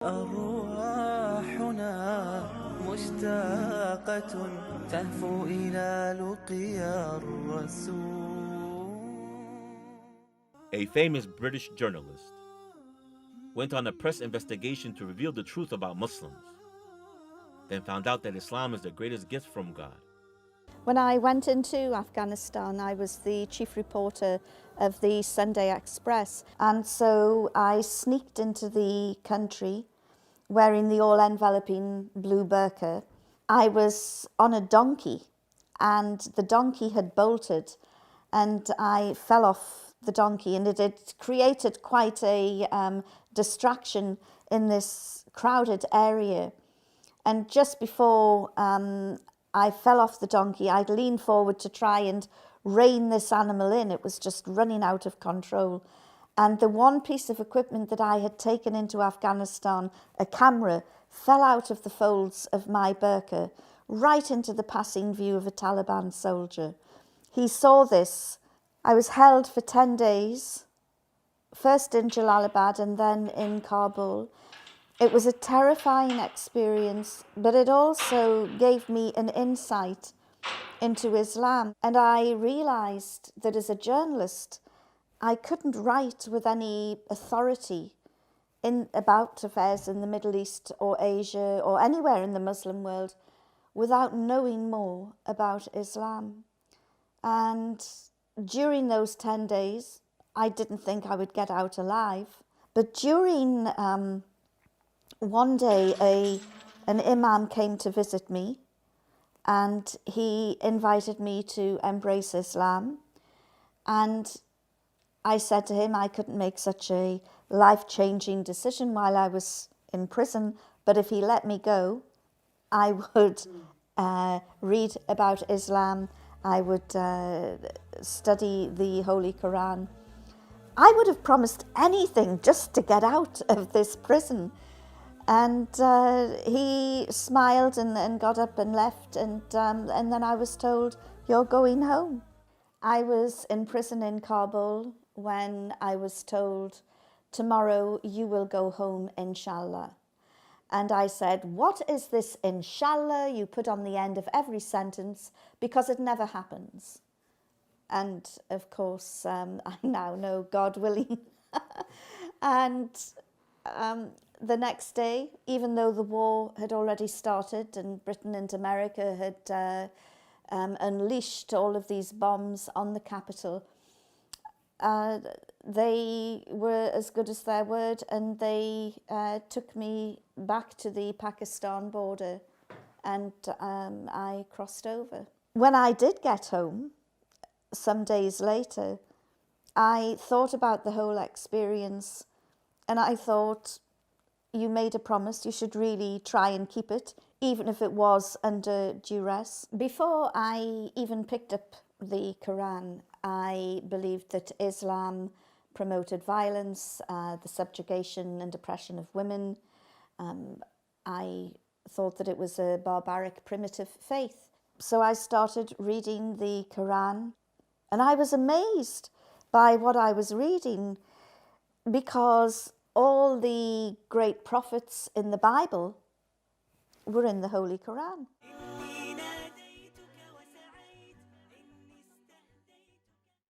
أرواحنا مشتاقة تهفو إلى لقيا الرسول. A famous British journalist went on a press investigation to reveal the truth about Muslims, then found out that Islam is the greatest gift from God. When I went into Afghanistan, I was the chief reporter of the Sunday Express, and so I sneaked into the country wearing the all-enveloping blue burqa. I was on a donkey, and the donkey had bolted, and I fell off the donkey, and it had created quite a distraction in this crowded area. And just before I fell off the donkey, I'd leaned forward to try and rein this animal in. It was just running out of control. And the one piece of equipment that I had taken into Afghanistan, a camera, fell out of the folds of my burqa, right into the passing view of a Taliban soldier. He saw this. I was held for 10 days, first in Jalalabad and then in Kabul. It was a terrifying experience, but it also gave me an insight into Islam. And I realized that as a journalist, I couldn't write with any authority about affairs in the Middle East or Asia or anywhere in the Muslim world without knowing more about Islam. And during those 10 days, I didn't think I would get out alive. But during one day, an imam came to visit me, and he invited me to embrace Islam. And I said to him I couldn't make such a life-changing decision while I was in prison, but if he let me go, I would read about Islam, I would study the Holy Quran. I would have promised anything just to get out of this prison. And he smiled and got up and left, and then I was told, "You're going home." I was in prison in Kabul when I was told, "Tomorrow you will go home, inshallah." And I said, "What is this inshallah you put on the end of every sentence, because it never happens?" And of course, I now know, God willing. And the next day, even though the war had already started and Britain and America had unleashed all of these bombs on the capital, they were as good as their word, and they took me back to the Pakistan border, and I crossed over. When I did get home, some days later, I thought about the whole experience, and I thought, you made a promise, you should really try and keep it, even if it was under duress. Before I even picked up the Quran, I believed that Islam promoted violence, the subjugation and oppression of women. I thought that it was a barbaric, primitive faith. So I started reading the Quran, and I was amazed by what I was reading, because all the great prophets in the Bible were in the Holy Quran.